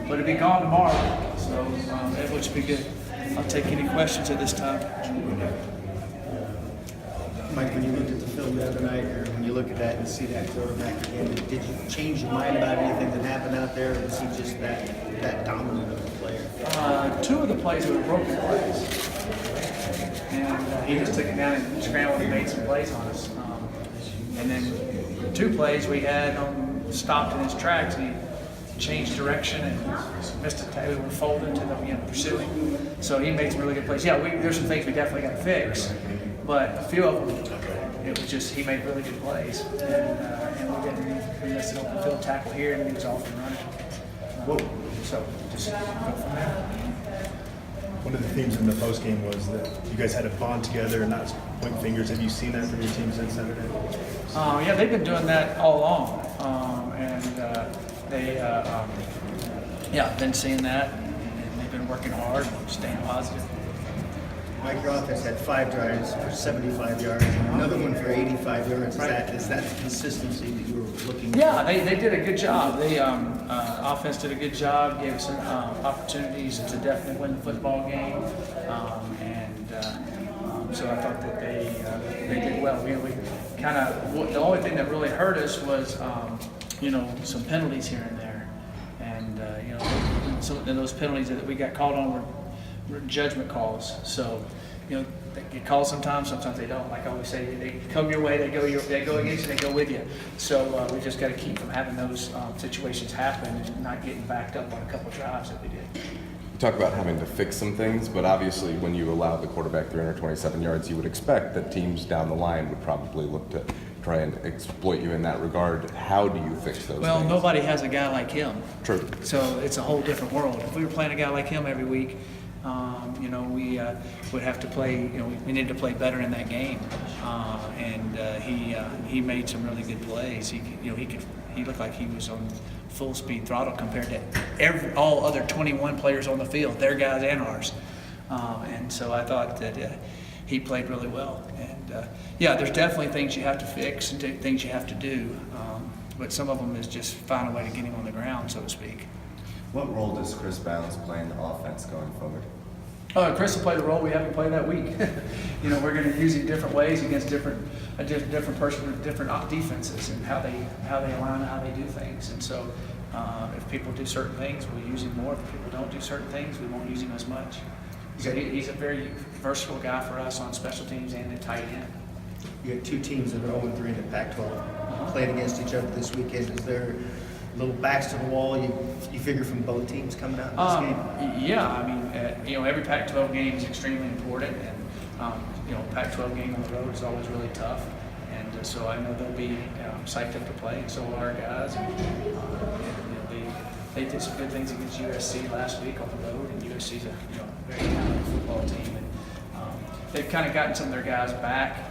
but it'll be gone tomorrow, so it would be good. I'll take any questions at this time. Mike, when you looked at the film the other night, or when you look at that and see that quarterback again, did you change your mind about anything that happened out there, or was he just that dominant of a player? Two of the plays were broken plays, and he just took it down and scrambled and made some plays on us. And then 2 plays we had stopped in his tracks, and he changed direction and missed a tackle. We were folding to them, pursuing. So he made some really good plays. Yeah, there's some things we definitely got to fix, but a few of them, it was just he made really good plays, and we missed an open field tackle here, and he was off and running. So just go from there. One of the themes in the postgame was that you guys had to bond together and not point fingers. Have you seen that from your team since Saturday? Yeah, they've been doing that all along, been seeing that, and they've been working hard, staying positive. Mike, your offense had 5 drives for 75 yards, and another one for 85 yards. Is that the consistency that you were looking for? Yeah, they did a good job. They offense did a good job, gave us some opportunities to definitely win the football game, so I thought that they did well. We kind of the only thing that really hurt us was some penalties here and there, and some of those penalties that we got called on were judgment calls. So they get called sometimes they don't. Like I always say, they come your way, they go against you, they go with you. So we just got to keep from having those situations happen and not getting backed up on a couple drives that we did. You talk about having to fix some things, but obviously when you allow the quarterback 327 yards, you would expect that teams down the line would probably look to try and exploit you in that regard. How do you fix those Well, things? nobody has a guy like him. True. So it's a whole different world. If we were playing a guy like him every week, we would have to play. We needed to play better in that game, he made some really good plays. He looked like he was on full speed throttle compared to all other 21 players on the field, their guys and ours. And so I thought that he played really well. And there's definitely things you have to fix and things you have to do, but some of them is just find a way to get him on the ground, so to speak. What role does Chris Balance play in the offense going forward? Chris will play the role we haven't played that week. We're going to use him different ways against a different person with different defenses and how they align and how they do things. And so, if people do certain things, we'll use him more. If people don't do certain things, we won't use him as much. So he's a very versatile guy for us on special teams and at tight end. You had 2 teams that are 0-3 in the Pac-12 playing against each other this weekend. Is there little backs to the wall you figure from both teams coming out in this game? Yeah, every Pac-12 game is extremely important, and Pac-12 game on the road is always really tough, and so I know they'll be psyched up to play, and so will our guys. And they did some good things against USC last week on the road, and USC's a very talented football team, and they've kind of gotten some of their guys back.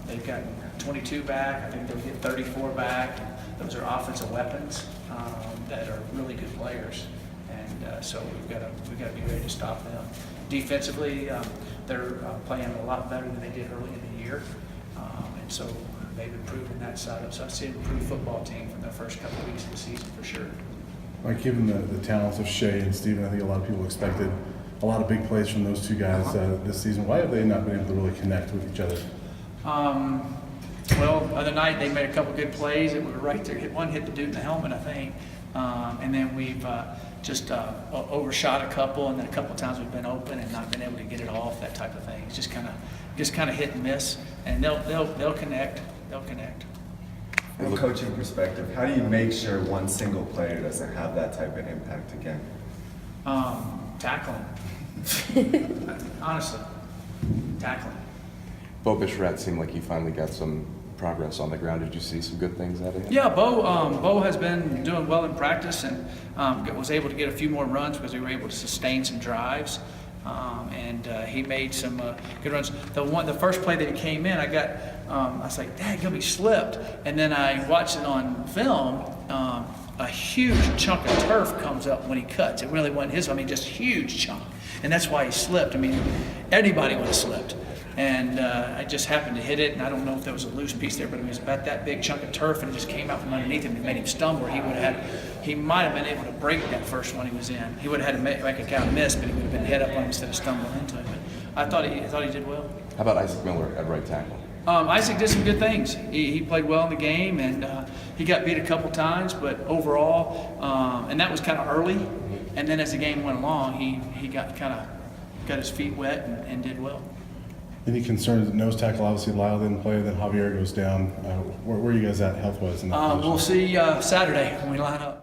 They've gotten 22 back. I think they'll get 34 back. Those are offensive weapons that are really good players, and so we've got to be ready to stop them. Defensively, they're playing a lot better than they did early in the year, and so they've improved in that side. So I see an improved football team from the first couple of weeks of the season for sure. Like, given the talents of Shea and Steven, I think a lot of people expected a lot of big plays from those 2 guys this season. Why have they not been able to really connect with each other? Well, the other night they made a couple good plays that were right there. One hit the dude in the helmet, I think, and then we've just overshot a couple, and then a couple of times we've been open and not been able to get it off. That type of thing. It's just kind of hit and miss, and they'll connect. They'll connect. From a coaching perspective, how do you make sure one single player doesn't have that type of impact again? Tackling. Honestly, tackling. Bo Bichette seemed like he finally got some progress on the ground. Did you see some good things out of him? Yeah, Bo has been doing well in practice and was able to get a few more runs because we were able to sustain some drives. He made some good runs. The first play that he came in, I was like, "Dang, he slipped." And then I watched it on film. A huge chunk of turf comes up when he cuts. It really wasn't his. Just huge chunk, and that's why he slipped. Anybody would have slipped. And I just happened to hit it, and I don't know if there was a loose piece there, but it was about that big chunk of turf, and it just came out from underneath him and made him stumble. He might have been able to break that first one he was in. He would have had to make a kind of miss, but he would have been head up on him instead of stumbling into it. But I thought he did well. How about Isaac Miller at right tackle? Isaac did some good things. He played well in the game, and he got beat a couple times, but overall, and that was kind of early. And then as the game went along, he got his feet wet and did well. Any concerns at nose tackle? Obviously, Lyle didn't play, then Javier goes down. Where are you guys at health-wise in that position? We'll see Saturday when we line up.